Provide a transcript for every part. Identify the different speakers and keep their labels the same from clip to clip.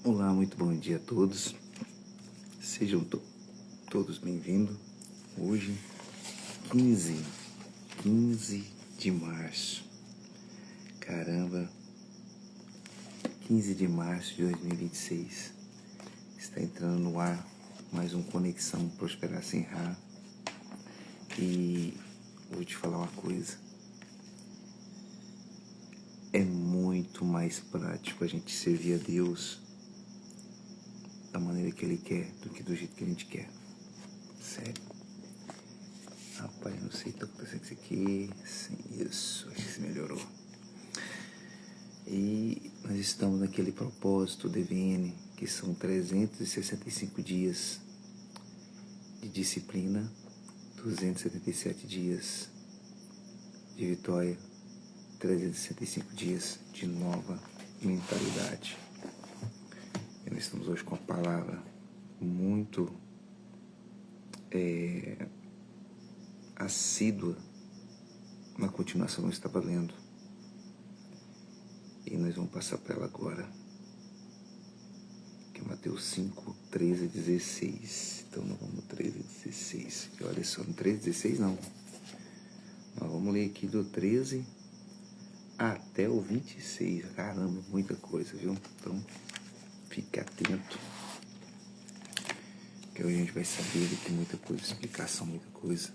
Speaker 1: Olá, muito bom dia a todos. Sejam todos bem-vindos. Hoje, 15 de março. Caramba, 15 de março de 2026. Está entrando no ar mais um Conexão Prosperar Sem Errar. E vou te falar uma coisa. É muito mais prático a gente servir a Deus da maneira que Ele quer do que do jeito que a gente quer. Sério. Rapaz, não sei o que tá acontecendo com isso aqui. Sim, isso, acho que se melhorou. E nós estamos naquele propósito DVN, que são 365 dias de disciplina, 277 dias de vitória, 365 dias de nova mentalidade. E nós estamos hoje com uma palavra muito assídua na continuação que eu estava lendo. E nós vamos passar para ela agora, que é Mateus 5, 13 e 16. Então nós vamos no 13 e 16. E olha só, no 13 e 16 não. Nós vamos ler aqui do 13 até o 26. Caramba, muita coisa, viu? Então, fique atento. Que hoje a gente vai saber que tem muita coisa, explicação, muita coisa.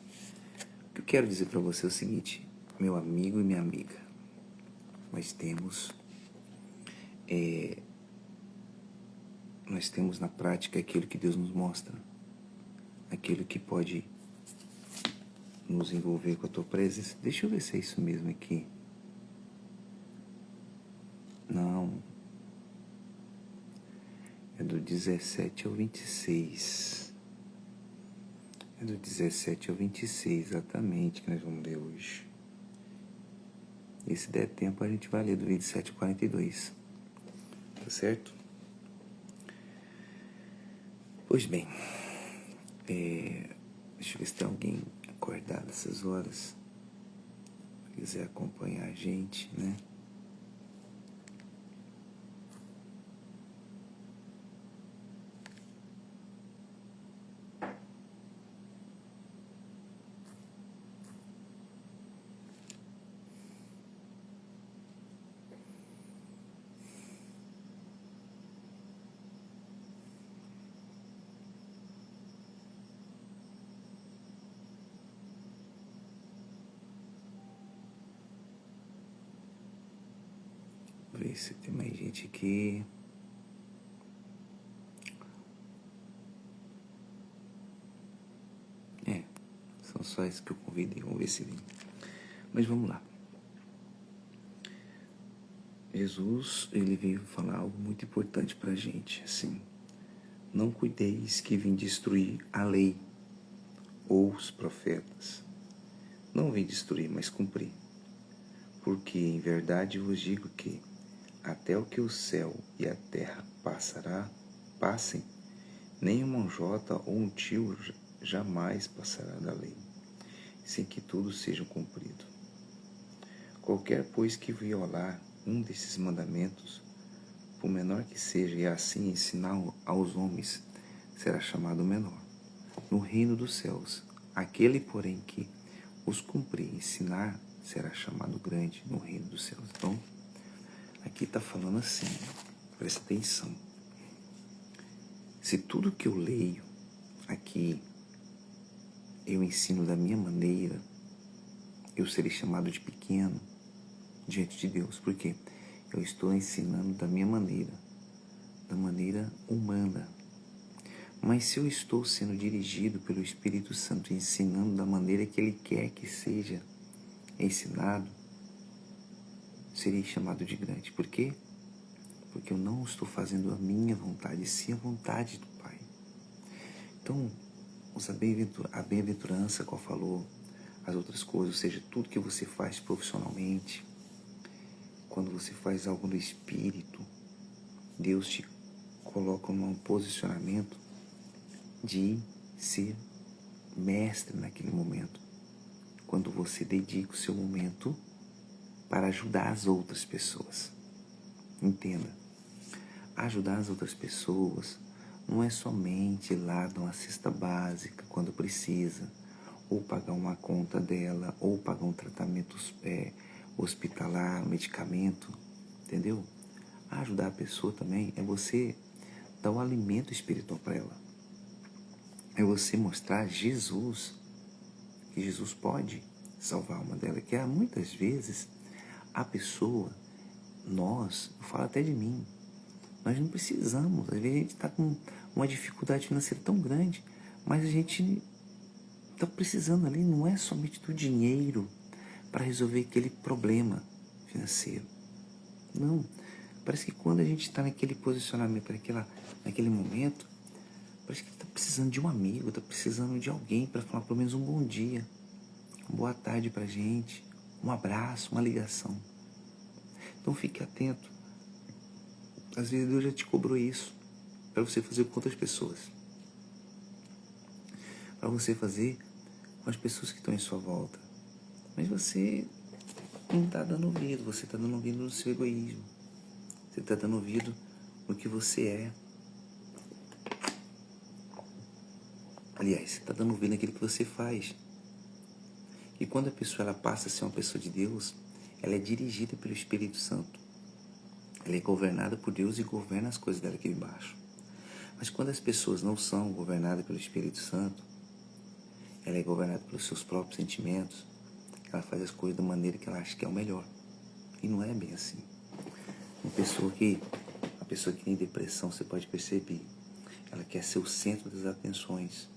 Speaker 1: O que eu quero dizer para você é o seguinte, meu amigo e minha amiga. Nós temos na prática aquilo que Deus nos mostra, aquilo que pode nos envolver com a tua presença. Deixa eu ver se é isso mesmo aqui. Não. É do 17 ao 26. É do 17 ao 26, exatamente, que nós vamos ler hoje. E se der tempo, a gente vai ler do 27 ao 42. Tá certo? Pois bem, deixa eu ver se tem alguém acordado essas horas. Se quiser acompanhar a gente, né? Ver se tem mais gente aqui. São só esses que eu convidei. Vamos ver se vem. Mas vamos lá. Jesus, ele veio falar algo muito importante pra gente, assim. Não cuideis que vim destruir a lei ou os profetas. Não vim destruir, mas cumprir. Porque em verdade vos digo que até o que o céu e a terra passem, nem uma jota ou um tio jamais passará da lei, sem que tudo seja cumprido. Qualquer, pois, que violar um desses mandamentos, por menor que seja, e assim ensinar aos homens, será chamado menor no reino dos céus. Aquele, porém, que os cumprir e ensinar, será chamado grande no reino dos céus. Então, aqui está falando assim, presta atenção. Se tudo que eu leio aqui, eu ensino da minha maneira, eu serei chamado de pequeno diante de Deus. Por quê? Eu estou ensinando da minha maneira, da maneira humana. Mas se eu estou sendo dirigido pelo Espírito Santo, ensinando da maneira que Ele quer que seja ensinado, serei chamado de grande. Por quê? Porque eu não estou fazendo a minha vontade, sim a vontade do Pai. Então, a bem-aventurança, qual falou, as outras coisas, ou seja, tudo que você faz profissionalmente, quando você faz algo no Espírito, Deus te coloca num posicionamento de ser mestre naquele momento. Quando você dedica o seu momento para ajudar as outras pessoas. Entenda, Ajudar as outras pessoas não é somente ir lá dar uma cesta básica quando precisa, ou pagar uma conta dela, ou pagar um tratamento hospitalar, um medicamento, entendeu? Ajudar a pessoa também é você dar o alimento espiritual para ela. É você mostrar Jesus, que Jesus pode salvar uma dela, que muitas vezes a pessoa, eu falo até de mim, nós não precisamos, às vezes a gente está com uma dificuldade financeira tão grande, mas a gente está precisando ali, não é somente do dinheiro para resolver aquele problema financeiro. Não, parece que quando a gente está naquele posicionamento, naquele momento, parece que está precisando de um amigo, está precisando de alguém para falar pelo menos um bom dia, uma boa tarde para a gente, um abraço, uma ligação. Então fique atento. Às vezes Deus já te cobrou isso para você fazer com outras pessoas. Para você fazer com as pessoas que estão em sua volta. Mas você não está dando ouvido, você está dando ouvido no seu egoísmo. Você está dando ouvido no que você é. Aliás, você está dando ouvido naquilo que você faz. E quando a pessoa ela passa a ser uma pessoa de Deus, ela é dirigida pelo Espírito Santo. Ela é governada por Deus e governa as coisas dela aqui embaixo. Mas quando as pessoas não são governadas pelo Espírito Santo, ela é governada pelos seus próprios sentimentos, ela faz as coisas da maneira que ela acha que é o melhor. E não é bem assim. A pessoa que tem depressão, você pode perceber, ela quer ser o centro das atenções.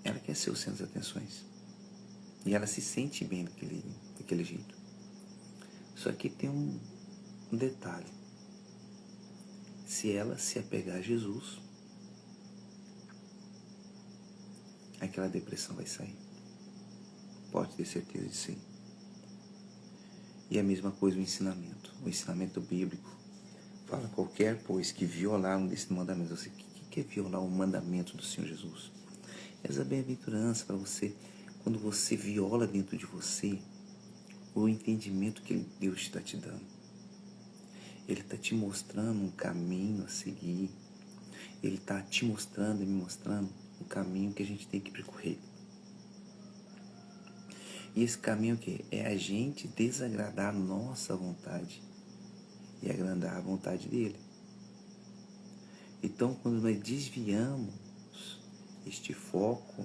Speaker 1: Ela quer ser o centro das atenções. E ela se sente bem daquele jeito. Só que tem um detalhe. Se ela se apegar a Jesus, aquela depressão vai sair. Pode ter certeza disso aí. E a mesma coisa o ensinamento. O ensinamento bíblico fala: qualquer, pois, que violar um desses mandamentos. O que é violar o mandamento do Senhor Jesus? Essa bem-aventurança para você, quando você viola dentro de você o entendimento que Deus está te dando. Ele está te mostrando um caminho a seguir. Ele está te mostrando e me mostrando um caminho que a gente tem que percorrer. E esse caminho o quê? É a gente desagradar a nossa vontade e agradar a vontade dele. Então, quando nós desviamos este foco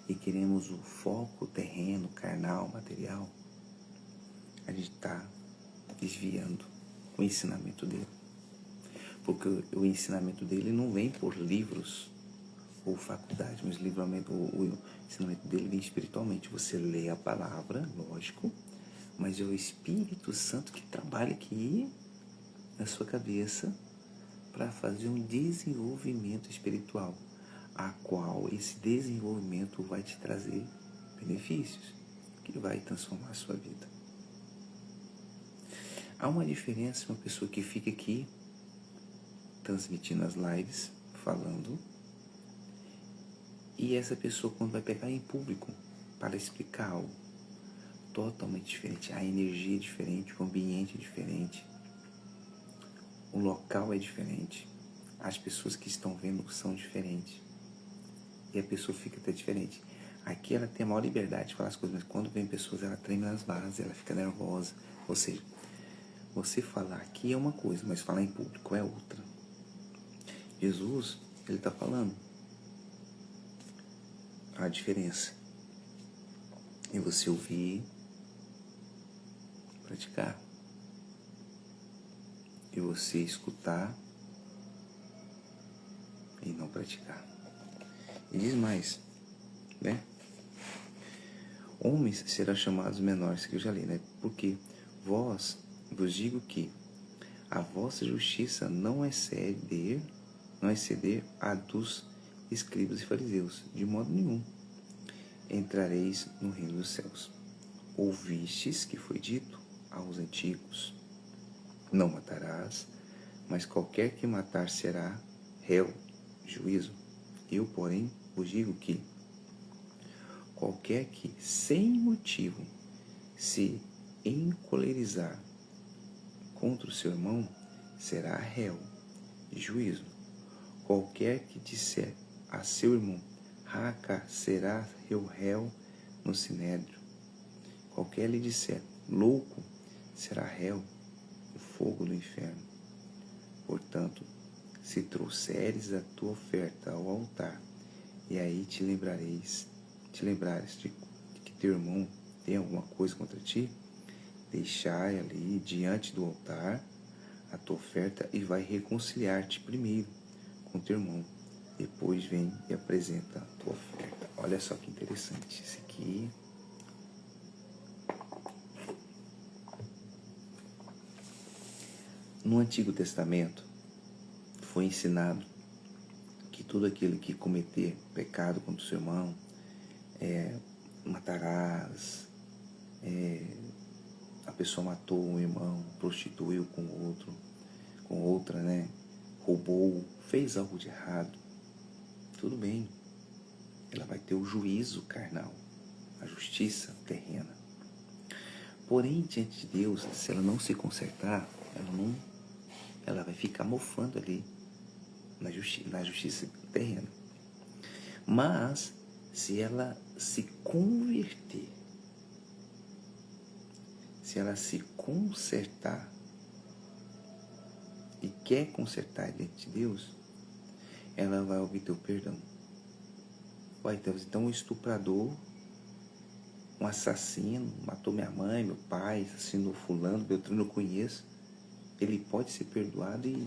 Speaker 1: e queremos o foco terreno, carnal, material, a gente está desviando o ensinamento dele. Porque o ensinamento dele não vem por livros ou faculdade, mas o ensinamento dele vem espiritualmente. Você lê a palavra, lógico, mas é o Espírito Santo que trabalha aqui na sua cabeça para fazer um desenvolvimento espiritual, a qual esse desenvolvimento vai te trazer benefícios, que vai transformar a sua vida. Há uma diferença, uma pessoa que fica aqui transmitindo as lives, falando, e essa pessoa quando vai pegar em público para explicar algo totalmente diferente. A energia é diferente, o ambiente é diferente, o local é diferente, as pessoas que estão vendo são diferentes e a pessoa fica até diferente. Aqui ela tem a maior liberdade de falar as coisas, mas quando vem pessoas ela treme nas bases, ela fica nervosa. Ou seja, você falar aqui é uma coisa, mas falar em público é outra. Jesus, ele está falando a diferença em você ouvir, praticar, e você escutar e não praticar. E diz mais, né? Homens serão chamados menores, que eu já li, né? Porque vos digo que a vossa justiça não exceder a dos escribas e fariseus, de modo nenhum entrareis no reino dos céus. Ouvistes que foi dito aos antigos: não matarás, mas qualquer que matar será réu de juízo. Eu, porém, vos digo que qualquer que, sem motivo, se encolerizar contra o seu irmão, será réu de juízo. Qualquer que disser a seu irmão, Raca, será eu réu no sinédrio. Qualquer lhe disser, louco, será réu no fogo do inferno. Portanto, se trouxeres a tua oferta ao altar, e aí te lembrares de que teu irmão tem alguma coisa contra ti, deixai ali diante do altar a tua oferta e vai reconciliar-te primeiro com teu irmão. Depois vem e apresenta a tua oferta. Olha só que interessante isso aqui. No Antigo Testamento foi ensinado que todo aquele que cometer pecado contra o seu irmão, matarás, a pessoa matou um irmão, prostituiu com outra, né? Roubou, fez algo de errado, tudo bem, ela vai ter o juízo carnal, a justiça terrena. Porém, diante de Deus, se ela não se consertar, ela vai ficar mofando ali na justiça terrena. Mas, se ela se converter, se ela se consertar e quer consertar diante de Deus, ela vai obter o perdão. Vai, Deus, então um estuprador, um assassino, matou minha mãe, meu pai, assassinou fulano, Beltrano, eu conheço, ele pode ser perdoado e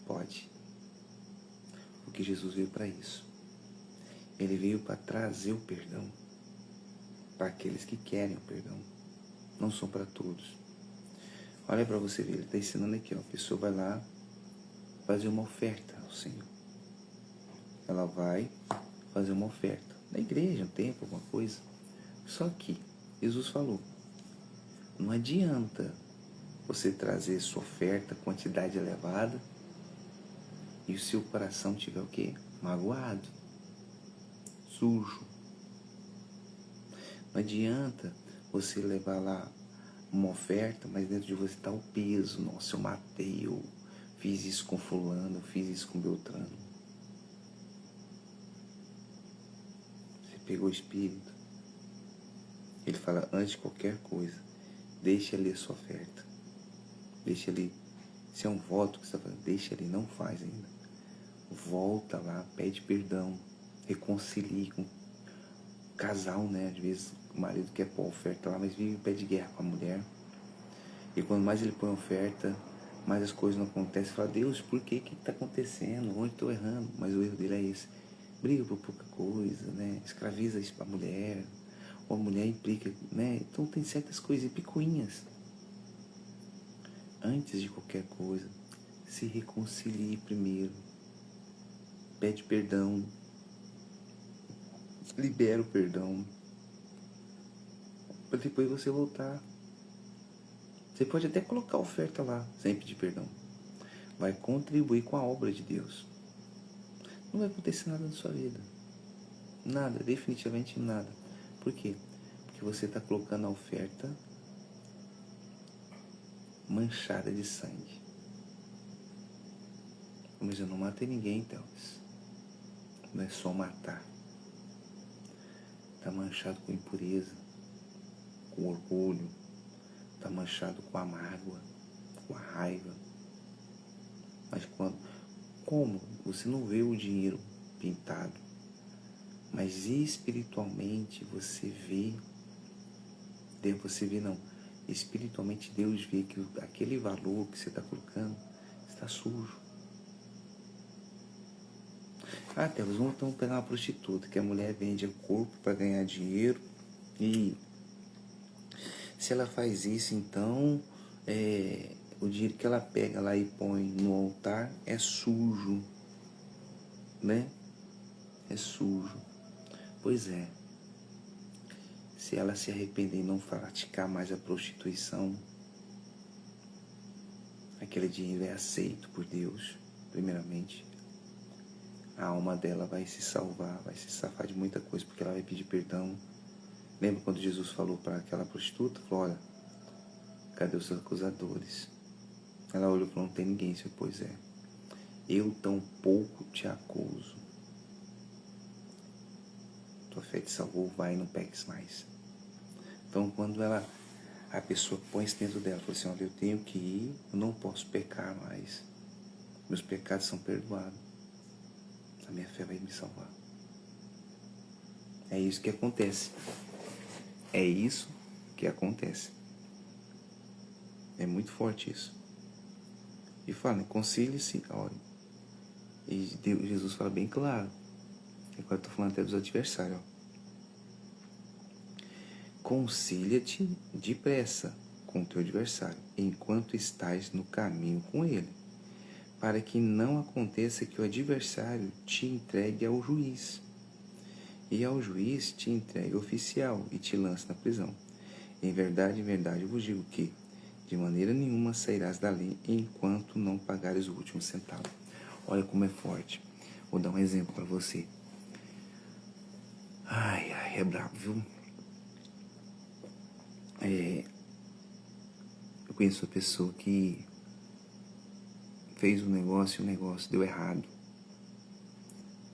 Speaker 1: pode. Porque Jesus veio para isso. Ele veio para trazer o perdão para aqueles que querem o perdão. Não são para todos. Olha para você ver, ele está ensinando aqui, ó, a pessoa vai lá fazer uma oferta ao Senhor. Ela vai fazer uma oferta na igreja, um templo, alguma coisa. Só que Jesus falou, não adianta você trazer sua oferta, quantidade elevada, e o seu coração tiver o quê? Magoado, sujo. Não adianta você levar lá uma oferta, mas dentro de você está o peso. Nossa, eu matei, eu fiz isso com fulano, eu fiz isso com Beltrano. Você pegou o Espírito. Ele fala, antes de qualquer coisa, deixa ali a sua oferta. Deixa ali. Se é um voto que você está fazendo, deixa ali, não faz ainda. Volta lá, pede perdão, reconcilie com o casal, né? Às vezes o marido quer pôr oferta lá, mas vive pé de guerra com a mulher. E quando mais ele põe oferta, mais as coisas não acontecem. Fala, Deus, por que está acontecendo? Onde estou errando? Mas o erro dele é esse. Briga por pouca coisa, né? Escraviza isso para a mulher. Ou a mulher implica, né? Então tem certas coisas, picuinhas. Antes de qualquer coisa, se reconcilie primeiro. Pede perdão. Libera o perdão. Para depois você voltar. Você pode até colocar a oferta lá, sem pedir perdão. Vai contribuir com a obra de Deus. Não vai acontecer nada na sua vida. Nada, definitivamente nada. Por quê? Porque você está colocando a oferta manchada de sangue. Mas eu não matei ninguém, Théus. Não é só matar. Está manchado com impureza, com orgulho, está manchado com a mágoa, com a raiva. Mas como você não vê o dinheiro pintado, mas espiritualmente espiritualmente Deus vê que aquele valor que você está colocando está sujo. Ah, Deus, vamos então pegar uma prostituta, que a mulher vende o corpo para ganhar dinheiro, e se ela faz isso, então o dinheiro que ela pega lá e põe no altar é sujo, né? É sujo. Pois é. Se ela se arrepender e não praticar mais a prostituição, aquele dinheiro é aceito por Deus, primeiramente. A alma dela vai se salvar, vai se safar de muita coisa, porque ela vai pedir perdão. Lembra quando Jesus falou para aquela prostituta? Falou, olha, cadê os seus acusadores? Ela olhou e falou, não tem ninguém. Eu disse, pois é. Eu tampouco te acuso. Tua fé te salvou, vai e não peques mais. Então, quando a pessoa põe isso dentro dela, fala assim, olha, eu tenho que ir, eu não posso pecar mais. Meus pecados são perdoados. A minha fé vai me salvar. É isso que acontece. É isso que acontece. É muito forte isso. E fala, concilie-se, ore. E Jesus fala bem claro. Agora eu estou falando até dos adversários. Concilia-te depressa com o teu adversário, enquanto estás no caminho com ele, para que não aconteça que o adversário te entregue ao juiz, e ao juiz te entregue ao oficial e te lance na prisão. Em verdade, eu vos digo que, de maneira nenhuma sairás dali enquanto não pagares o último centavo. Olha como é forte. Vou dar um exemplo para você. Ai, é brabo, viu? Eu conheço uma pessoa que fez um negócio e o negócio deu errado.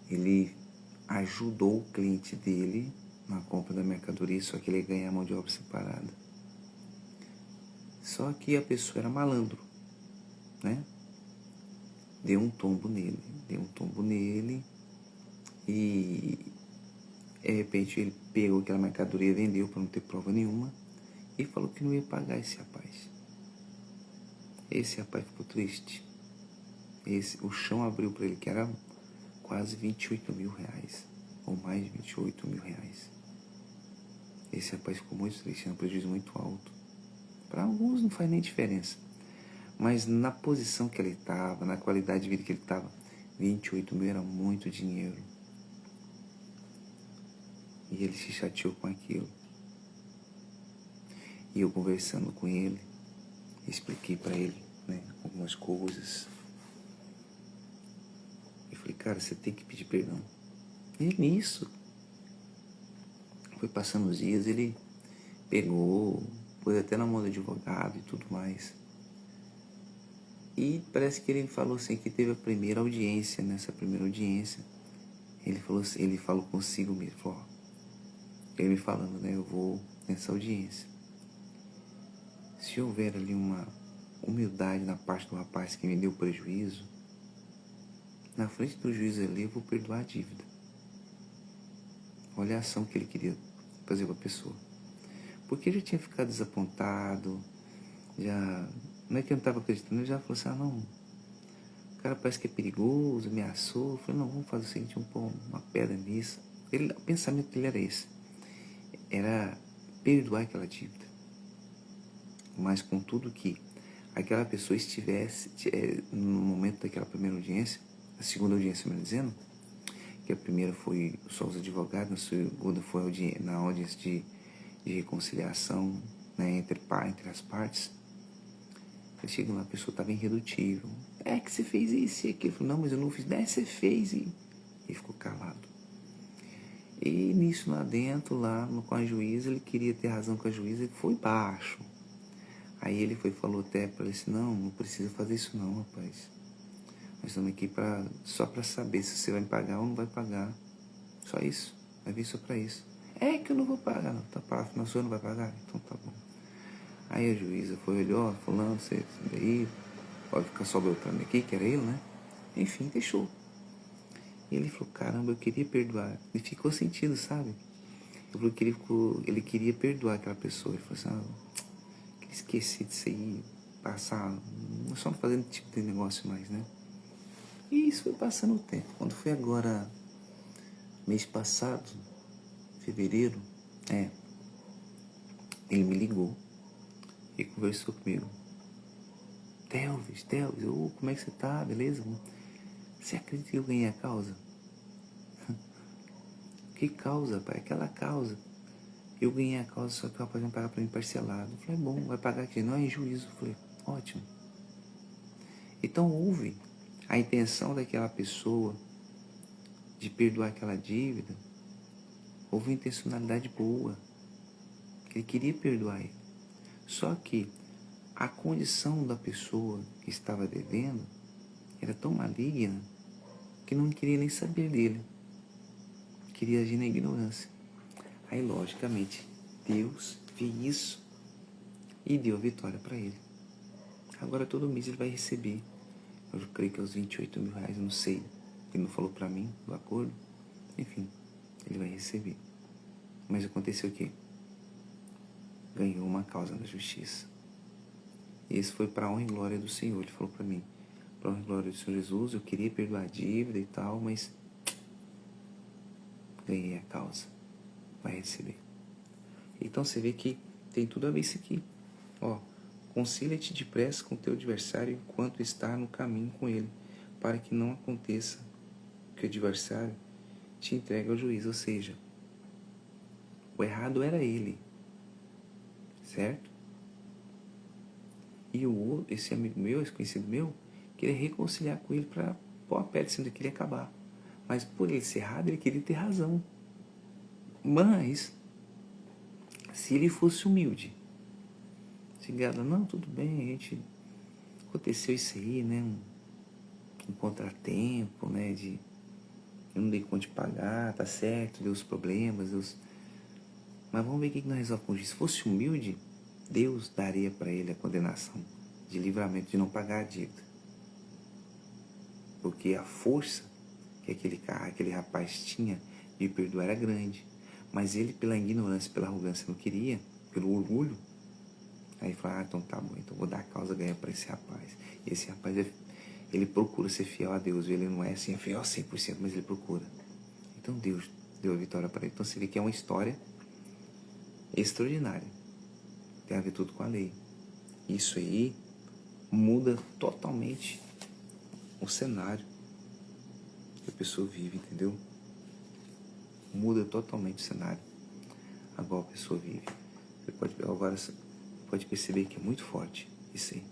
Speaker 1: Ele ajudou o cliente dele na compra da mercadoria, só que ele ganha a mão de obra separada. Só que a pessoa era malandro, né? Deu um tombo nele e de repente ele pegou aquela mercadoria, vendeu para não ter prova nenhuma e falou que não ia pagar esse rapaz. Esse rapaz ficou triste. O chão abriu para ele, que era quase 28 mil reais, ou mais de 28 mil reais. Esse rapaz ficou muito triste, é um prejuízo muito alto. Para alguns não faz nem diferença, mas na posição que ele estava, na qualidade de vida que ele estava, 28 mil era muito dinheiro. E ele se chateou com aquilo. E eu conversando com ele, expliquei para ele, né, algumas coisas. Eu falei, cara, você tem que pedir perdão. E nisso, foi passando os dias, ele pegou, pôs até na mão do advogado e tudo mais. E parece que ele falou assim, que teve a primeira audiência. Nessa primeira audiência, ele falou consigo mesmo, falou, ele me falando, né, eu vou nessa audiência. Se houver ali uma humildade na parte do rapaz que me deu prejuízo, na frente do juiz ali eu vou perdoar a dívida. Olha a ação que ele queria fazer com a pessoa. Porque ele já tinha ficado desapontado, não é que eu não estava acreditando, ele já falou assim, não, o cara parece que é perigoso, ameaçou. Eu falei, não, vamos fazer o seguinte, vamos pôr uma pedra nisso. O pensamento dele era esse, era perdoar aquela dívida. Mas contudo que aquela pessoa estivesse, no momento daquela primeira audiência, a segunda audiência, melhor dizendo, que a primeira foi só os advogados, a segunda foi na audiência de reconciliação, né, entre as partes. Eu chego lá, a pessoa estava irredutível. É que você fez isso e aquilo. Eu falei, não, mas eu não fiz. Você fez e ficou calado. E nisso lá dentro, com a juíza, ele queria ter razão com a juíza, ele foi baixo. Aí ele falou até para ele assim, não precisa fazer isso não, rapaz. Nós estamos aqui só para saber se você vai pagar ou não vai pagar. Só isso. Vai vir só para isso. É que eu não vou pagar, não. Tá pago, mas o senhor não vai pagar? Então tá bom. Aí a juíza olhou, fulano, você daí, pode ficar só Beltrano aqui, que era ele, né? Enfim, deixou. E ele falou, caramba, eu queria perdoar. E ficou sentido, sabe? Eu falei que ele queria perdoar aquela pessoa. Ele falou assim, esqueci disso aí, passar, não só fazendo esse tipo de negócio mais, né? E isso foi passando o tempo. Quando foi agora, mês passado, fevereiro, ele me ligou e conversou comigo. Telvis, como é que você tá? Beleza? Você acredita que eu ganhei a causa? Que causa, pai? Aquela causa. Eu ganhei a causa, só que o rapaz vai pagar pra mim parcelado. Eu falei, bom, vai pagar aqui, não é em juízo. Eu falei, ótimo. Então houve a intenção daquela pessoa de perdoar aquela dívida. Houve uma intencionalidade boa. Ele queria perdoar ele. Só que a condição da pessoa que estava devendo era tão maligna que não queria nem saber dele. Queria agir na ignorância. Aí, logicamente, Deus viu isso e deu a vitória para ele. Agora, todo mês ele vai receber, eu creio que é os 28 mil reais, eu não sei. Ele não falou para mim do acordo. Enfim, ele vai receber. Mas aconteceu o quê? Ganhou uma causa na justiça. E esse foi para a honra e glória do Senhor. Ele falou para mim, para a honra e glória do Senhor Jesus, eu queria perdoar a dívida e tal, mas ganhei a causa. Vai receber. Então você vê que tem tudo a ver isso aqui. Ó, concilia-te depressa com teu adversário enquanto está no caminho com ele, para que não aconteça que o adversário te entregue ao juiz. Ou seja, o errado era ele, certo? E esse amigo meu, esse conhecido meu, queria reconciliar com ele para pôr a pé, sendo que ele ia acabar. Mas por ele ser errado, ele queria ter razão. Mas, se ele fosse humilde, chegado, não, tudo bem, a gente aconteceu isso aí, né? Um contratempo, né? Eu não dei conta de pagar, tá certo, deu os problemas, mas vamos ver o que nós resolvemos com isso. Se fosse humilde, Deus daria para ele a condenação de livramento de não pagar a dívida. Porque a força que aquele rapaz tinha de perdoar era grande. Mas ele, pela ignorância, pela arrogância, não queria, pelo orgulho. Aí falou, então tá bom, então vou dar a causa ganha para esse rapaz. E esse rapaz, ele procura ser fiel a Deus. Ele não é assim, fiel a 100%, mas ele procura. Então Deus deu a vitória para ele. Então você vê que é uma história extraordinária. Tem a ver tudo com a lei. Isso aí muda totalmente o cenário que a pessoa vive, entendeu? Muda totalmente o cenário a qual a pessoa vive. Você pode perceber que é muito forte isso aí.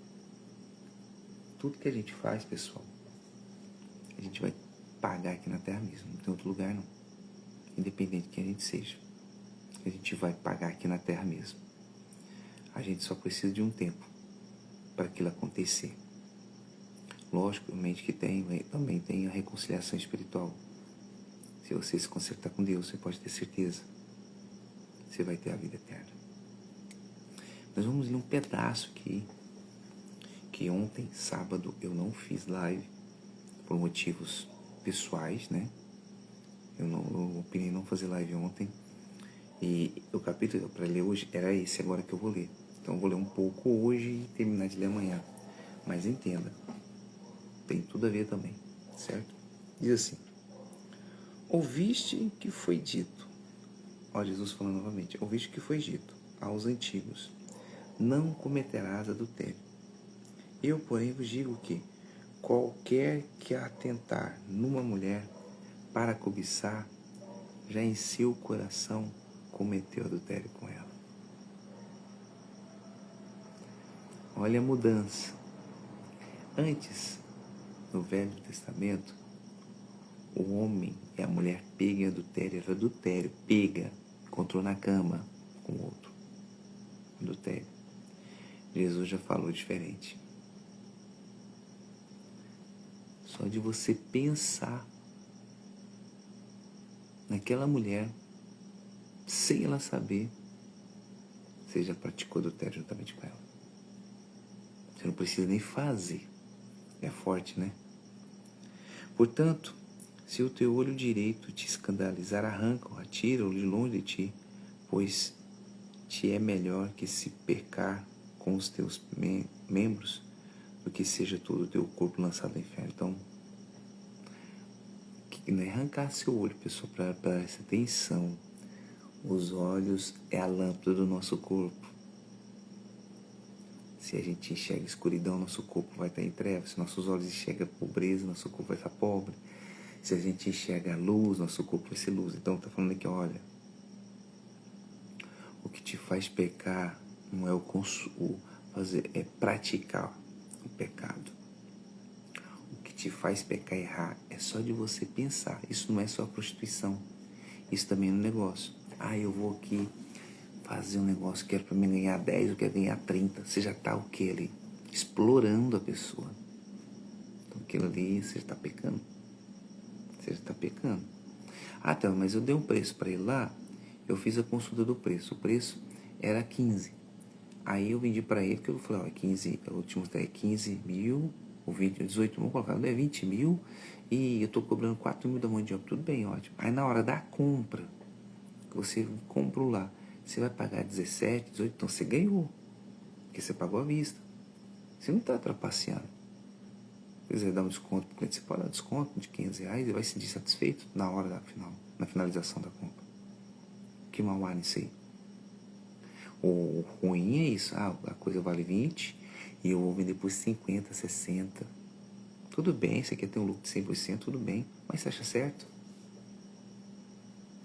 Speaker 1: Tudo que a gente faz, pessoal, a gente vai pagar aqui na terra mesmo, não tem outro lugar não. Independente de quem a gente seja, a gente vai pagar aqui na terra mesmo. A gente só precisa de um tempo para aquilo acontecer. Logicamente que também tem a reconciliação espiritual. Se você se consertar com Deus, você pode ter certeza, você vai ter a vida eterna. Nós vamos ler um pedaço aqui, que ontem, sábado, eu não fiz live por motivos pessoais, né? Eu opinei não fazer live ontem. E o capítulo para ler hoje era esse agora que eu vou ler. Então eu vou ler um pouco hoje e terminar de ler amanhã. Mas entenda, tem tudo a ver também, certo? Diz assim, ouviste que foi dito, ó Jesus falando novamente, ouviste que foi dito aos antigos, não cometerás adultério. Eu, porém, vos digo que qualquer que atentar numa mulher para cobiçar, já em seu coração cometeu adultério com ela. Olha a mudança. Antes, no Velho Testamento, o homem e a mulher pegam em adultério, era adultério, pega, encontrou na cama com o outro. Adultério. Jesus já falou diferente. Só de você pensar naquela mulher, sem ela saber, você já praticou adultério juntamente com ela. Você não precisa nem fazer. É forte, né? Portanto, se o teu olho direito te escandalizar, arranca-o, atira-o de longe de ti, pois te é melhor que se pecar com os teus membros do que seja todo o teu corpo lançado ao inferno. Então, não é arrancar seu olho, pessoal, para essa atenção. Os olhos é a lâmpada do nosso corpo. Se a gente enxerga escuridão, nosso corpo vai estar em trevas. Se nossos olhos enxergam pobreza, nosso corpo vai estar pobre. Se a gente enxerga luz, nosso corpo vai ser luz. Então está falando aqui, olha, o que te faz pecar não é é praticar o pecado. O que te faz pecar e errar é só de você pensar. Isso não é só prostituição. Isso também é um negócio. Eu vou aqui fazer um negócio, quero para mim ganhar 10, eu quero ganhar 30. Você já tá o que ali? Explorando a pessoa. Então aquilo ali, você já tá pecando. Você já tá pecando. Ah, tá, mas eu dei um preço para ele lá, eu fiz a consulta do preço. O preço era 15. Aí eu vendi para ele, que eu falei, ó, 15, o último é 15 mil, o 20, 18 mil, colocado, é 20 mil, e eu tô cobrando 4 mil da mão de obra, tudo bem, ótimo. Aí na hora da compra, que você comprou lá, você vai pagar 17, 18, então você ganhou, porque você pagou à vista. Você não está trapaceando. Se quiser dar um desconto para o cliente, você pode dar um desconto de R$500 e vai se sentir satisfeito na hora da final, na finalização da compra. Que mal há nisso aí? O ruim é isso, a coisa vale 20 e eu vou vender por 50, 60. Tudo bem, você quer ter um lucro de 100%, tudo bem, mas você acha certo?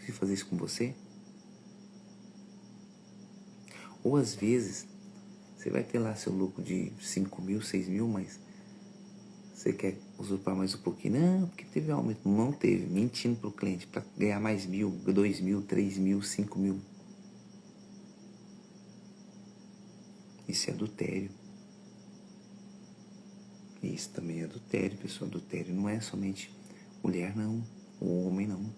Speaker 1: Se fazer isso com você? Ou às vezes, você vai ter lá seu lucro de 5 mil, 6 mil, mas você quer usurpar mais um pouquinho. Não, porque teve aumento. Não teve, mentindo para o cliente, para ganhar mais 1.000, 2.000, 3.000, 5.000. Isso é adultério. Isso também é adultério, pessoal. Adultério não é somente mulher, não. O homem, não.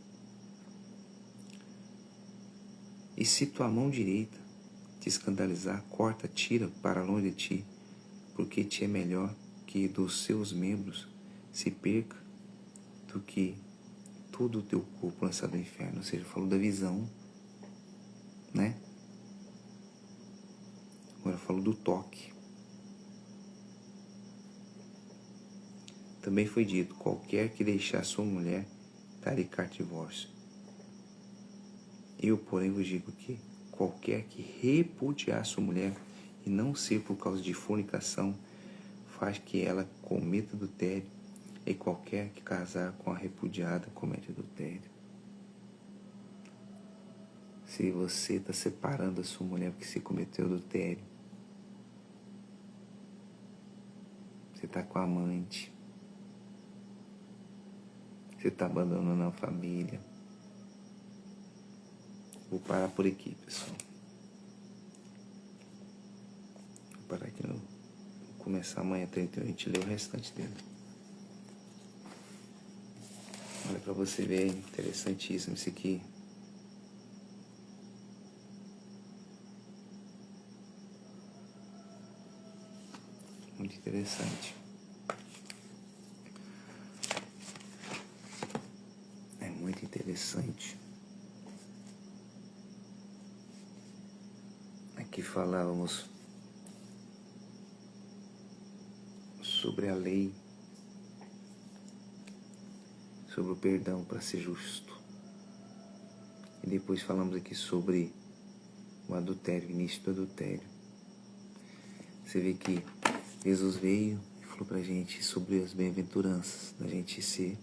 Speaker 1: E se tua mão direita te escandalizar, corta, tira para longe de ti, porque te é melhor que dos seus membros se perca do que todo o teu corpo lançado no inferno. Ou seja, falou da visão, né? Agora falou do toque. Também foi dito, qualquer que deixar sua mulher, dará carta de divórcio. Eu, porém, vos digo que qualquer que repudiar sua mulher, e não ser por causa de fornicação, faz que ela cometa adultério, e qualquer que casar com a repudiada comete adultério. Se você está separando a sua mulher porque você cometeu adultério, você está com a amante, você está abandonando a família. Vou parar por aqui, pessoal. Vou parar aqui, vou começar amanhã 31, a gente lê o restante dele. Olha pra você ver, interessantíssimo isso aqui. Muito interessante. É muito interessante. Aqui falávamos sobre a lei, sobre o perdão para ser justo. E depois falamos aqui sobre o adultério, o início do adultério. Você vê que Jesus veio e falou pra gente sobre as bem-aventuranças, da gente ser,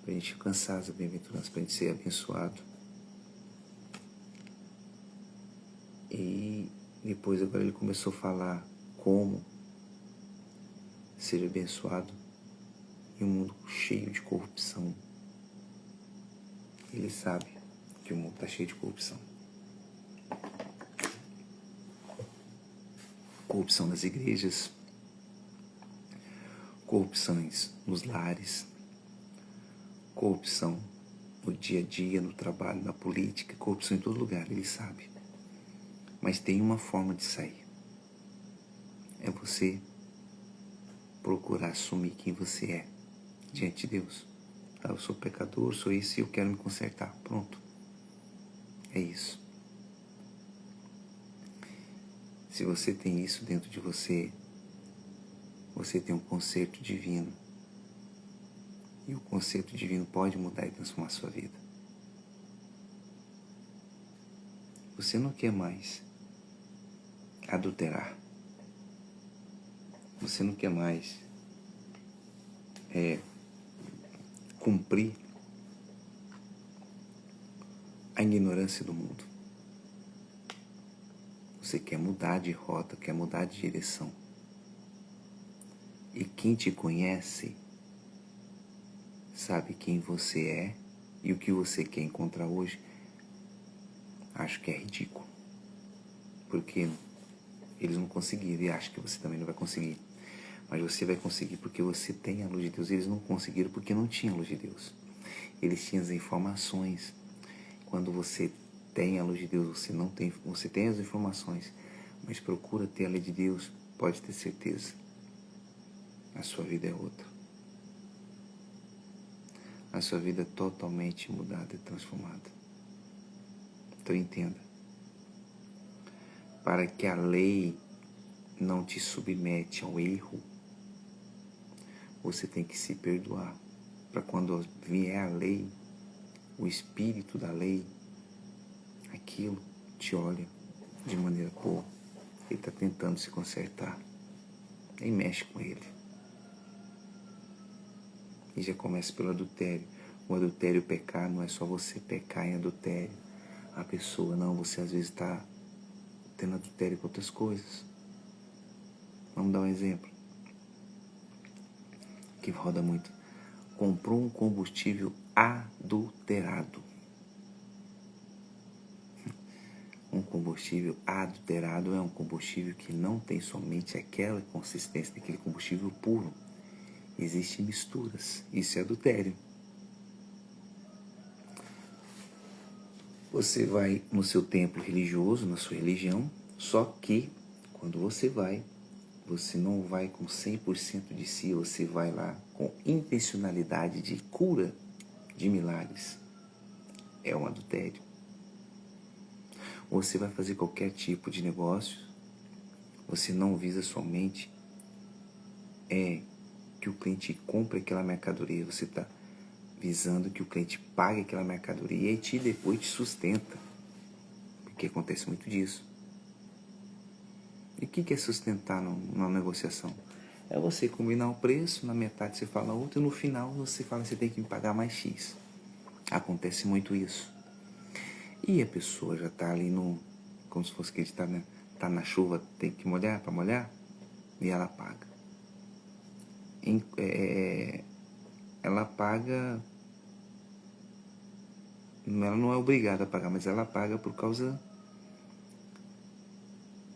Speaker 1: pra gente alcançar as bem-aventuranças, pra gente ser abençoado. E depois agora ele começou a falar como ser abençoado em um mundo cheio de corrupção. Ele sabe que o mundo está cheio de corrupção. Corrupção nas igrejas, corrupções nos lares, corrupção no dia a dia, no trabalho, na política, corrupção em todo lugar, ele sabe. Mas tem uma forma de sair. É você procurar assumir quem você é diante de Deus. Eu sou pecador, sou isso e eu quero me consertar. Pronto. É isso. Se você tem isso dentro de você, você tem um conserto divino. E o conserto divino pode mudar e transformar a sua vida. Você não quer mais adulterar. Você não quer mais cumprir a ignorância do mundo. Você quer mudar de rota, quer mudar de direção. E quem te conhece sabe quem você é e o que você quer encontrar hoje. Acho que é ridículo. porque eles não conseguiram e acham que você também não vai conseguir. Mas você vai conseguir porque você tem a luz de Deus. Eles não conseguiram porque não tinham a luz de Deus. Eles tinham as informações. Quando você tem a luz de Deus, você tem as informações, mas procura ter a lei de Deus, pode ter certeza. A sua vida é outra. A sua vida é totalmente mudada e transformada. Então entenda. Para que a lei não te submete ao erro, você tem que se perdoar. Para quando vier a lei, o espírito da lei, aquilo te olha de maneira boa. Ele está tentando se consertar. Nem mexe com ele. E já começa pelo adultério. O adultério, pecar, não é só você pecar em adultério. A pessoa, não, você às vezes está tendo adultério com outras coisas. Vamos dar um exemplo. Que roda muito. Comprou um combustível adulterado. Um combustível adulterado é um combustível que não tem somente aquela consistência daquele combustível puro. Existem misturas. Isso é adultério. Você vai no seu templo religioso, na sua religião, só que quando você não vai com 100% de si, você vai lá com intencionalidade de cura de milagres. É um adultério. Você vai fazer qualquer tipo de negócio, você não visa somente que o cliente compre aquela mercadoria, você está visando que o cliente pague aquela mercadoria e depois te sustenta. Porque acontece muito disso. E o que é sustentar numa negociação? É você combinar o preço, na metade você fala outro, e no final você fala que você tem que me pagar mais X. Acontece muito isso. E a pessoa já está ali como se fosse que ele está na chuva, tem que molhar para molhar, e ela paga. Ela paga, ela não é obrigada a pagar, mas ela paga por causa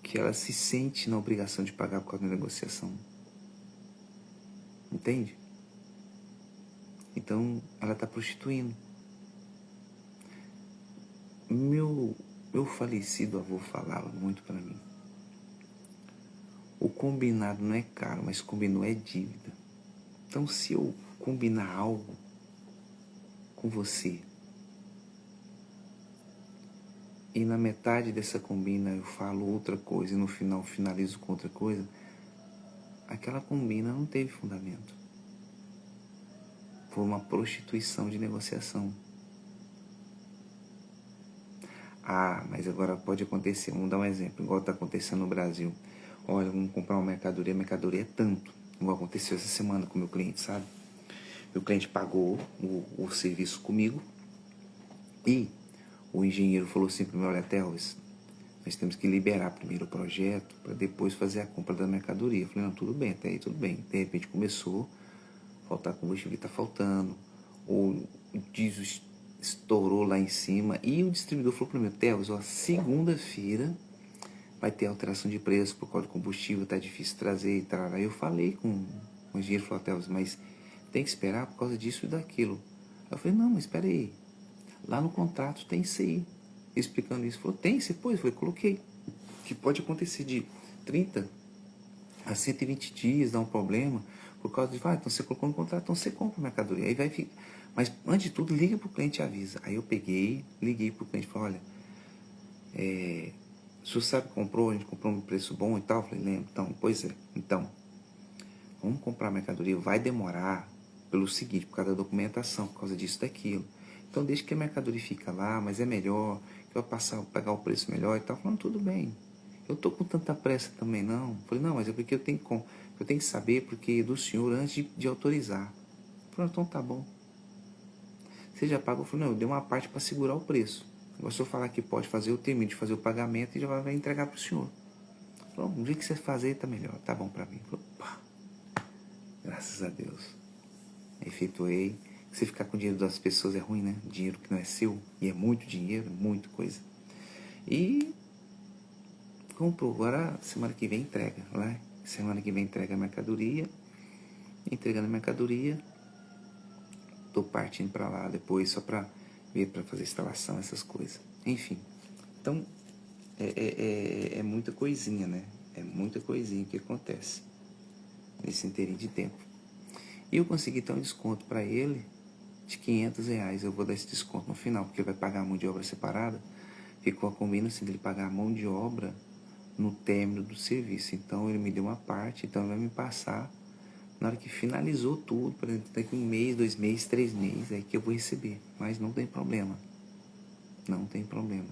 Speaker 1: que ela se sente na obrigação de pagar por causa da negociação. Entende? Então, ela está prostituindo. Meu falecido avô falava muito para mim. O combinado não é caro, mas combinou é dívida. Então, se eu combinar algo com você e na metade dessa combina eu falo outra coisa e no final finalizo com outra coisa, aquela combina não teve fundamento. Foi uma prostituição de negociação. Ah, mas agora pode acontecer, vamos dar um exemplo, igual está acontecendo no Brasil. Olha, vamos comprar uma mercadoria, a mercadoria é tanto. Igual aconteceu essa semana com o meu cliente, sabe? Meu cliente pagou o serviço comigo e o engenheiro falou assim para mim, olha, Telvis, nós temos que liberar primeiro o projeto para depois fazer a compra da mercadoria. Eu falei, não, tudo bem, até aí tudo bem. De repente começou a faltar combustível, está faltando, o diesel estourou lá em cima e o distribuidor falou para mim, Telvis, ó, segunda-feira vai ter alteração de preço por causa do combustível, tá difícil trazer e tal. Aí eu falei com o engenheiro, falou, Telvis, mas tem que esperar por causa disso e daquilo. Aí eu falei, não, mas espera aí, lá no contrato tem isso aí. Explicando isso, falou, tem, você pôs? Eu falei, coloquei. Que pode acontecer de 30 a 120 dias, dá um problema, por causa de, então você colocou no contrato, então você compra a mercadoria, aí vai ficar. Mas, antes de tudo, liga pro cliente e avisa. Aí eu peguei, liguei pro cliente e falei, olha, o senhor sabe que comprou, a gente comprou um preço bom e tal? Eu falei, lembro, então, pois é, então, vamos comprar a mercadoria, vai demorar pelo seguinte, por causa da documentação, por causa disso, daquilo. Então, deixa que a mercadoria fica lá, mas é melhor, que eu vou pagar o preço melhor e tal. Falando, tudo bem. Eu tô com tanta pressa também, não. Falei, não, mas é porque eu tenho que saber porque do senhor antes de autorizar. Falei, então tá bom. Você já pagou? Eu falei, não, eu dei uma parte para segurar o preço. Agora se eu falar que pode fazer, eu termino de fazer o pagamento e já vai entregar pro senhor. Falei, um dia que você fazer, tá melhor, tá bom para mim. Falei, pá, graças a Deus. Efetuei. Você ficar com o dinheiro das pessoas é ruim, né? Dinheiro que não é seu. E é muito dinheiro, muita coisa. E comprou, agora semana que vem entrega, né? Semana que vem entrega a mercadoria, entregando a mercadoria, tô partindo para lá depois só para ver, para fazer instalação, essas coisas. Enfim, então é muita coisinha, né? É muita coisinha que acontece nesse inteirinho de tempo. E eu consegui dar um desconto para ele de R$500. Eu vou dar esse desconto no final, porque ele vai pagar a mão de obra separada. Ficou a combinação dele pagar a mão de obra no término do serviço. Então ele me deu uma parte, então ele vai me passar na hora que finalizou tudo, por exemplo, daqui 1 mês, 2 meses, 3 meses, aí que eu vou receber. Mas não tem problema. Não tem problema.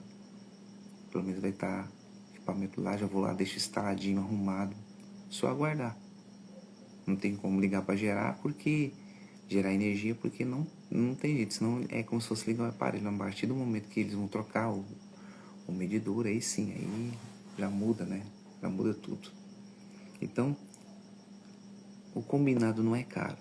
Speaker 1: Pelo menos vai estar equipamento lá, já vou lá, deixo instaladinho, arrumado. Só aguardar. Não tem como ligar para gerar, porque gerar energia, porque não tem jeito. Senão é como se fosse ligar o aparelho. A partir do momento que eles vão trocar o medidor, aí sim, aí já muda, né? Já muda tudo. Então, o combinado não é caro.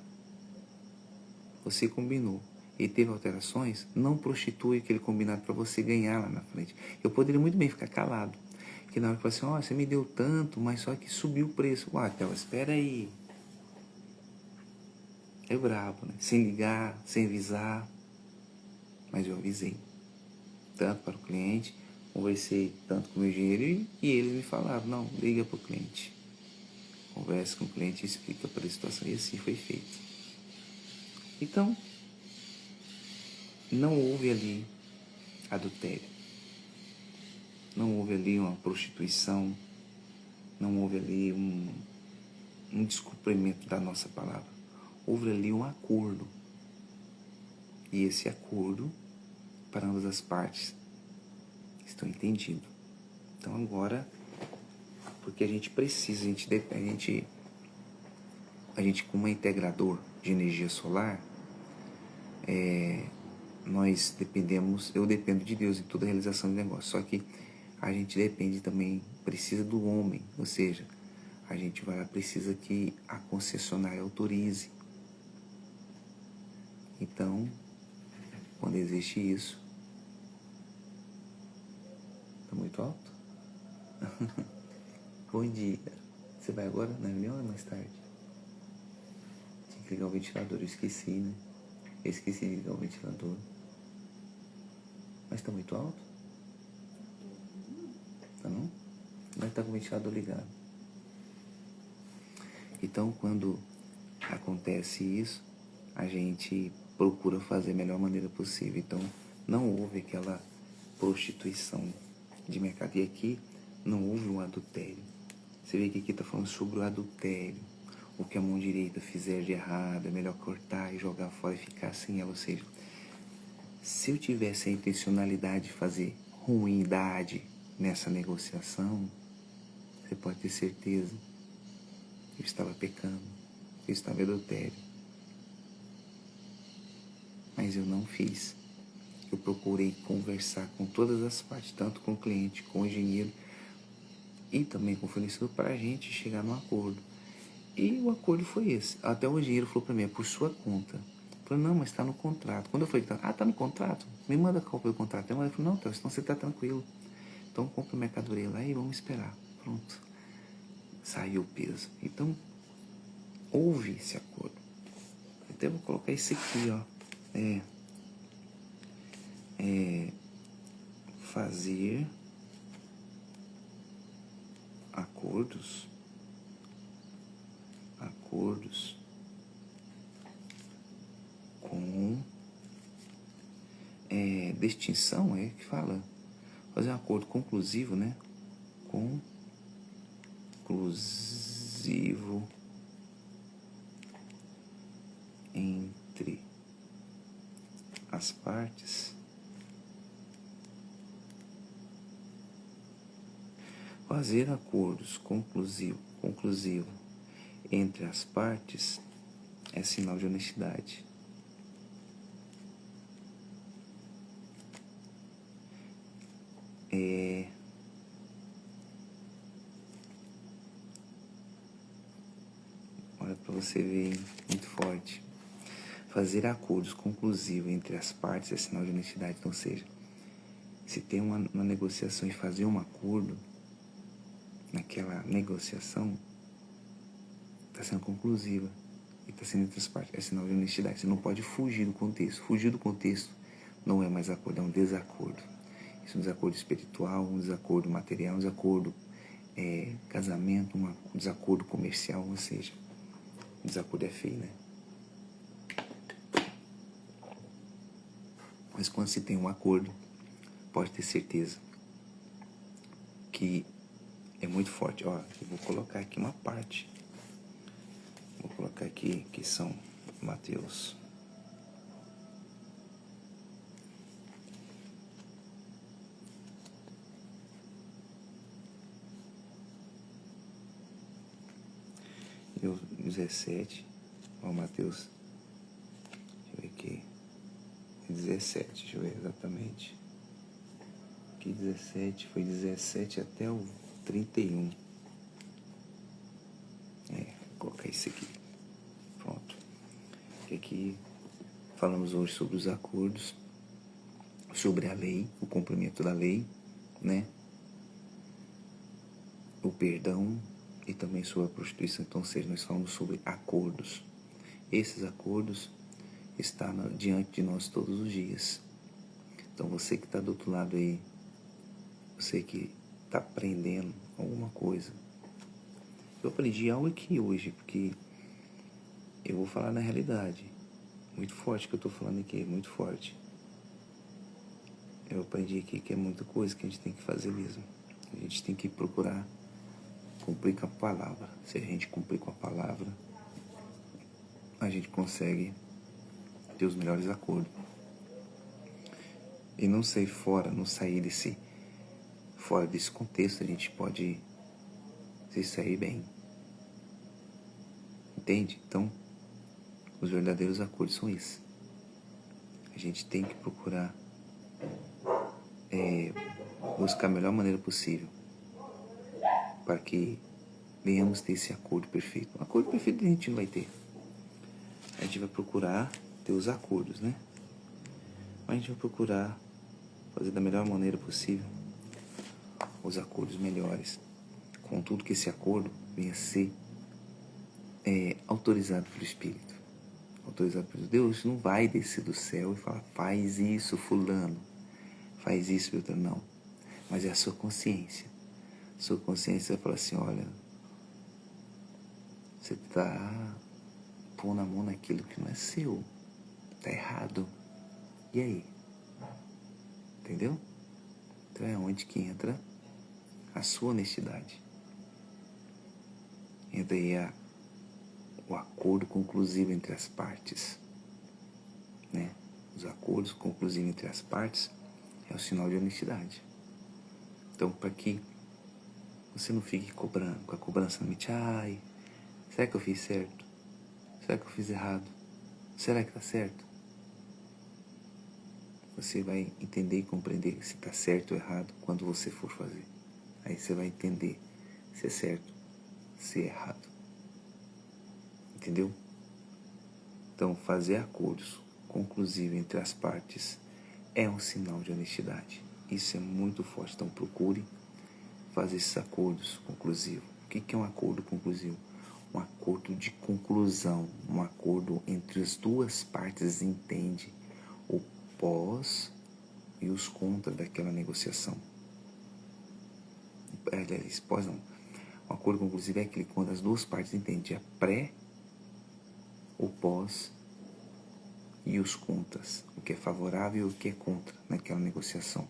Speaker 1: Você combinou e teve alterações, não prostitui aquele combinado para você ganhar lá na frente. Eu poderia muito bem ficar calado. Porque na hora que você fala assim, você me deu tanto, mas só que subiu o preço. Ué, então, espera aí. É brabo, né? Sem ligar, sem avisar. Mas eu avisei. Tanto para o cliente, conversei tanto com o meu engenheiro e eles me falaram, não, liga para o cliente. Conversa com o cliente e explica para a situação. E assim foi feito. Então, não houve ali adultério. Não houve ali uma prostituição. Não houve ali um descumprimento da nossa palavra. Houve ali um acordo. E esse acordo, para ambas as partes, estão entendido. Então agora, porque a gente precisa, a gente como integrador de energia solar, nós dependemos, eu dependo de Deus em toda a realização do negócio. Só que a gente depende também, precisa do homem, ou seja, a gente precisa que a concessionária autorize. Então, quando existe isso, tá muito alto? Bom dia. Você vai agora na reunião ou mais tarde? Tinha que ligar o ventilador, eu esqueci, né? Eu esqueci de ligar o ventilador. Mas tá muito alto? Tá não? Mas tá com o ventilador ligado. Então, quando acontece isso, a gente procura fazer a melhor maneira possível. Então, não houve aquela prostituição de mercado. E aqui não houve um adultério. Você vê que aqui está falando sobre o adultério. O que a mão direita fizer de errado, é melhor cortar e jogar fora e ficar sem ela. Ou seja, se eu tivesse a intencionalidade de fazer ruindade nessa negociação, você pode ter certeza que eu estava pecando, que eu estava em adultério. Mas eu não fiz. Eu procurei conversar com todas as partes, tanto com o cliente, com o engenheiro e também com o fornecedor, para a gente chegar num acordo. E o acordo foi esse. Até o engenheiro falou para mim, é por sua conta. Eu falei, não, mas está no contrato. Quando eu falei, tá no contrato? Me manda a cópia do contrato. Ele falou, não, então você está tranquilo. Então compra a mercadoria lá e vamos esperar. Pronto. Saiu o peso. Então, houve esse acordo. Até vou colocar esse aqui, ó. Fazer acordos com distinção, é que fala. Fazer um acordo conclusivo, né? Conclusivo entre as partes. Fazer acordos conclusivo entre as partes é sinal de honestidade. Olha para você ver, muito forte. Fazer acordos conclusivos entre as partes é sinal de honestidade. Então, ou seja, se tem uma negociação e fazer um acordo, naquela negociação está sendo conclusiva e está sendo entre as partes. É sinal de honestidade. Você não pode fugir do contexto. Fugir do contexto não é mais acordo, é um desacordo. Isso é um desacordo espiritual, um desacordo material, um desacordo casamento, um desacordo comercial, ou seja, desacordo é feio, né? Mas quando se tem um acordo, pode ter certeza que é muito forte. Ó, eu vou colocar aqui uma parte. Vou colocar aqui que são Mateus. Mateus 17. Ó, Mateus. Deixa eu ver aqui. 17, deixa eu ver exatamente. Aqui 17, foi 17 até o 31. Vou colocar isso aqui. Pronto. E aqui falamos hoje sobre os acordos, sobre a lei, o cumprimento da lei, né? O perdão e também sobre a prostituição. Então, ou seja, nós falamos sobre acordos. Esses acordos estão diante de nós todos os dias. Então, você que está do outro lado aí, você que está aprendendo alguma coisa. Eu aprendi algo aqui hoje, porque eu vou falar na realidade. Muito forte que eu estou falando aqui, muito forte. Eu aprendi aqui que é muita coisa que a gente tem que fazer mesmo. A gente tem que procurar cumprir com a palavra. Se a gente cumprir com a palavra, a gente consegue ter os melhores acordos. E não sair fora, não sair fora desse contexto, a gente pode se sair bem. Entende? Então, os verdadeiros acordos são esses. A gente tem que procurar buscar a melhor maneira possível para que venhamos ter esse acordo perfeito. Um acordo perfeito a gente não vai ter. A gente vai procurar ter os acordos, né? Mas a gente vai procurar fazer da melhor maneira possível os acordos melhores. Contudo que esse acordo venha a ser autorizado pelo Espírito. Autorizado por Deus não vai descer do céu e falar, faz isso, fulano. Faz isso, Beltrano. Não. Mas é a sua consciência. Sua consciência vai falar assim, olha, você está pondo a mão naquilo que não é seu. Está errado. E aí? Entendeu? Então é onde que entra a sua honestidade. Entra aí o acordo conclusivo entre as partes. Né? Os acordos conclusivos entre as partes é o sinal de honestidade. Então, para que você não fique cobrando, com a cobrança na mente, ai, será que eu fiz certo? Será que eu fiz errado? Será que está certo? Você vai entender e compreender se está certo ou errado quando você for fazer. Aí você vai entender se é certo, se é errado. Entendeu? Então, fazer acordos conclusivos entre as partes é um sinal de honestidade. Isso é muito forte. Então, procure fazer esses acordos conclusivos. O que é um acordo conclusivo? Um acordo de conclusão, um acordo entre as duas partes entende o pós e os contra daquela negociação. Aliás, pós não. Um acordo conclusivo é aquele quando as duas partes entendem a pré, o pós e os contras, o que é favorável e o que é contra naquela negociação.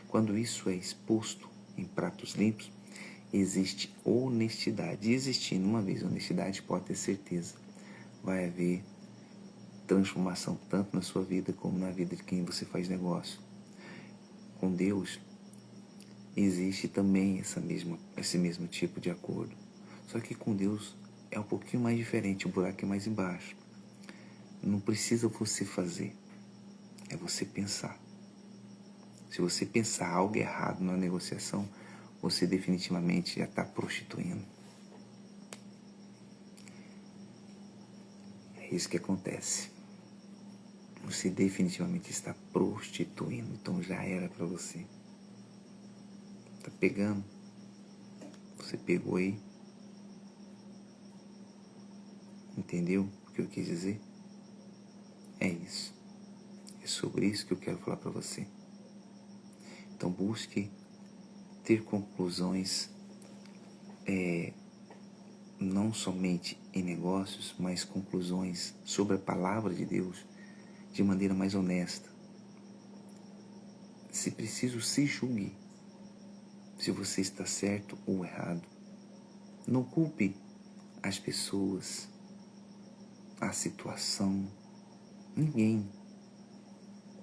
Speaker 1: Quando isso é exposto em pratos limpos, existe honestidade. E existindo uma vez honestidade, pode ter certeza, vai haver transformação tanto na sua vida como na vida de quem você faz negócio. Com Deus existe também esse mesmo tipo de acordo. Só que com Deus é um pouquinho mais diferente, o buraco é mais embaixo. Não precisa você fazer, é você pensar. Se você pensar algo errado na negociação, você definitivamente já está prostituindo. É isso que acontece. Você definitivamente está prostituindo. Então já era para você. Está pegando Você pegou aí? Entendeu o que eu quis dizer? É isso. É sobre isso que eu quero falar para você. Então busque ter conclusões, não somente em negócios, mas conclusões sobre a palavra de Deus de maneira mais honesta. Se preciso, se julgue se você está certo ou errado. Não culpe as pessoas, a situação, ninguém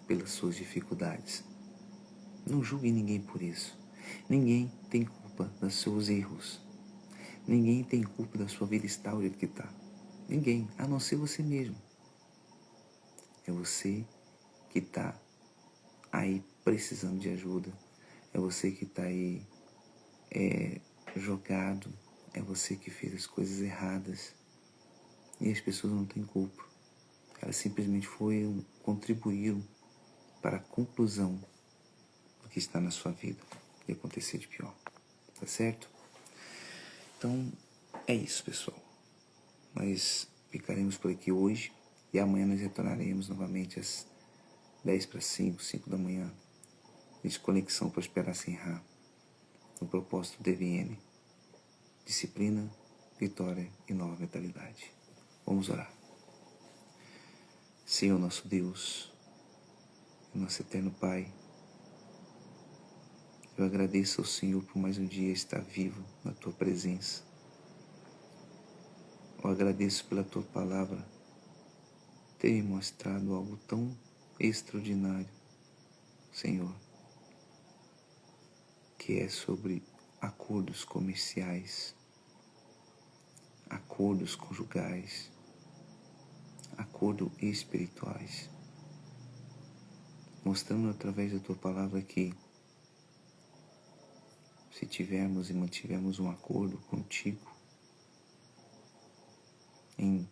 Speaker 1: pelas suas dificuldades. Não julgue ninguém por isso. Ninguém tem culpa dos seus erros. Ninguém tem culpa da sua vida estar do jeito que está. Ninguém, a não ser você mesmo. É você que está aí precisando de ajuda. É você que está aí jogado. É você que fez as coisas erradas. E as pessoas não têm culpa. Elas simplesmente contribuíram para a conclusão do que está na sua vida e acontecer de pior. Tá certo? Então, é isso, pessoal. Nós ficaremos por aqui hoje e amanhã nós retornaremos novamente às 10 para 5, 5 da manhã. Desconexão para esperar sem errar. No propósito DVN. Disciplina, vitória e nova mentalidade. Vamos orar. Senhor nosso Deus, nosso eterno Pai, eu agradeço ao Senhor por mais um dia estar vivo na Tua presença. Eu agradeço pela Tua palavra ter me mostrado algo tão extraordinário, Senhor, que é sobre acordos comerciais, acordos conjugais, acordos espirituais, mostrando através da Tua palavra que se tivermos e mantivermos um acordo contigo em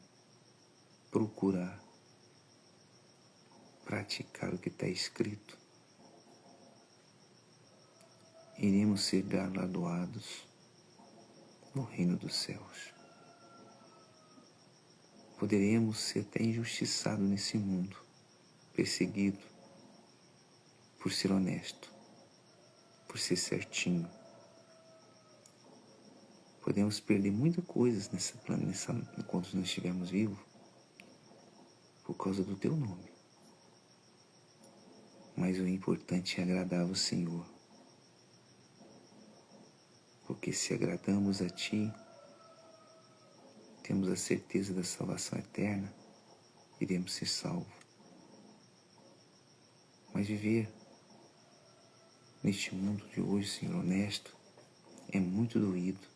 Speaker 1: procurar praticar o que está escrito, iremos ser galardoados no reino dos céus. Poderemos ser até injustiçados nesse mundo, perseguido por ser honesto, por ser certinho. Podemos perder muita coisa enquanto nós estivermos vivos, por causa do Teu nome. Mas o importante é agradar ao Senhor. Porque se agradamos a Ti, temos a certeza da salvação eterna, iremos ser salvos. Mas viver neste mundo de hoje, Senhor, honesto, é muito doído.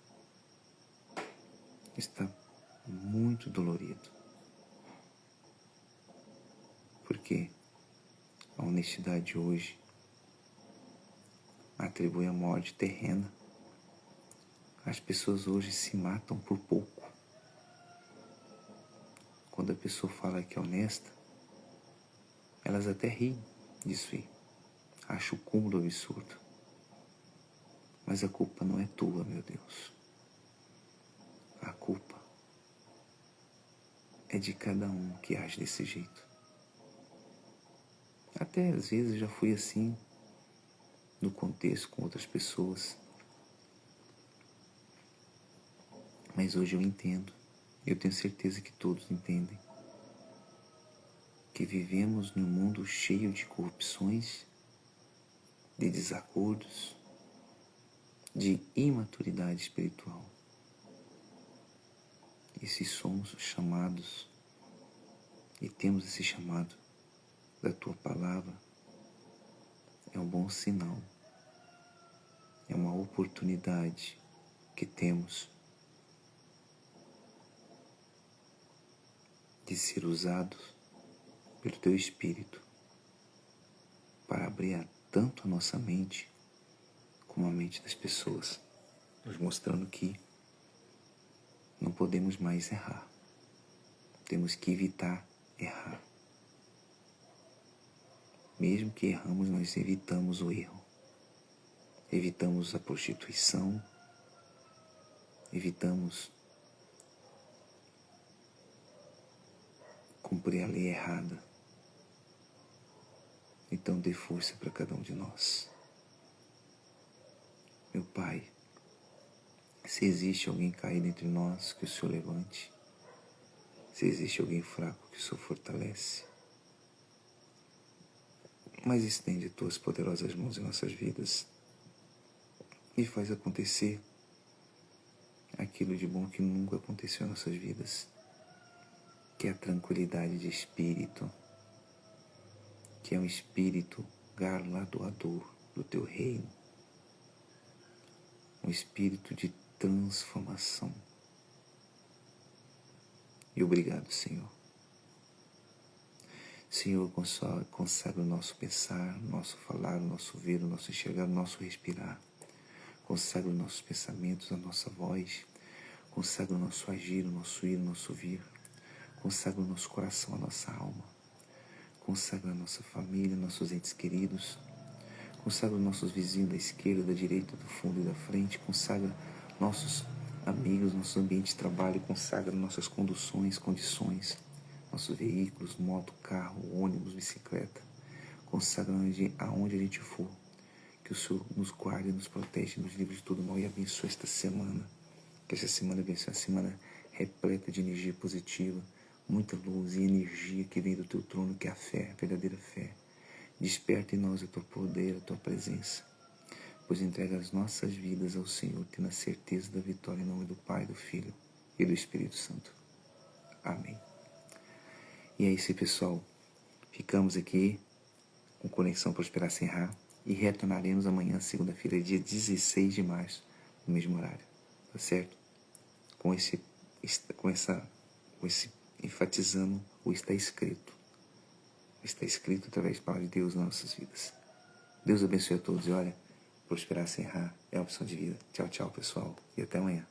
Speaker 1: Está muito dolorido. Porque a honestidade hoje atribui a morte terrena. As pessoas hoje se matam por pouco. Quando a pessoa fala que é honesta, elas até riem disso aí. Acho o cúmulo absurdo. Mas a culpa não é tua, meu Deus. A culpa é de cada um que age desse jeito. Até às vezes já fui assim, no contexto com outras pessoas. Mas hoje eu entendo, eu tenho certeza que todos entendem, que vivemos num mundo cheio de corrupções, de desacordos, de imaturidade espiritual. E se somos chamados, e temos esse chamado da Tua palavra, é um bom sinal, é uma oportunidade que temos de ser usados pelo Teu Espírito para abrir tanto a nossa mente como a mente das pessoas, nos mostrando que não podemos mais errar. Temos que evitar errar. Mesmo que erramos, nós evitamos o erro. Evitamos a prostituição, evitamos cumprir a lei errada. Então dê força para cada um de nós. Meu Pai, se existe alguém caído entre nós, que o Senhor levante. Se existe alguém fraco, que o Senhor fortalece. Mas estende tuas poderosas mãos em nossas vidas e faz acontecer aquilo de bom que nunca aconteceu em nossas vidas, que é a tranquilidade de espírito, que é um espírito galardoador do teu reino, um espírito de transformação. E obrigado, Senhor. Senhor, consagra o nosso pensar, o nosso falar, o nosso ver, o nosso enxergar, o nosso respirar. Consagra os nossos pensamentos, a nossa voz. Consagra o nosso agir, o nosso ir, o nosso vir. Consagra o nosso coração, a nossa alma. Consagra a nossa família, nossos entes queridos. Consagra os nossos vizinhos da esquerda, da direita, do fundo e da frente. Consagra nossos amigos, nosso ambiente de trabalho. Consagra nossas condições, nossos veículos, moto, carro, ônibus, bicicleta. Consagra aonde a gente for. Que o Senhor nos guarde, nos protege, nos livre de todo mal e abençoe esta semana. Que esta semana venha ser uma semana repleta de energia positiva, muita luz e energia que vem do teu trono, que é a fé, a verdadeira fé. Desperta em nós o teu poder, a tua presença, pois entrega as nossas vidas ao Senhor, tendo a certeza da vitória em nome do Pai, do Filho e do Espírito Santo. Amém. E é isso aí, pessoal. Ficamos aqui com Conexão Prosperar Sem Errar e retornaremos amanhã, segunda-feira, dia 16 de março, no mesmo horário. Tá certo? Com esse enfatizando o está escrito. Está escrito através da palavra de Deus nas nossas vidas. Deus abençoe a todos e olha, prosperar sem errar é a opção de vida. Tchau, tchau, pessoal. E até amanhã.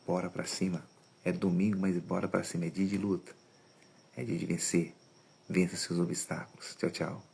Speaker 1: Bora pra cima. É domingo, mas bora pra cima. É dia de luta. É dia de vencer. Vença seus obstáculos. Tchau, tchau.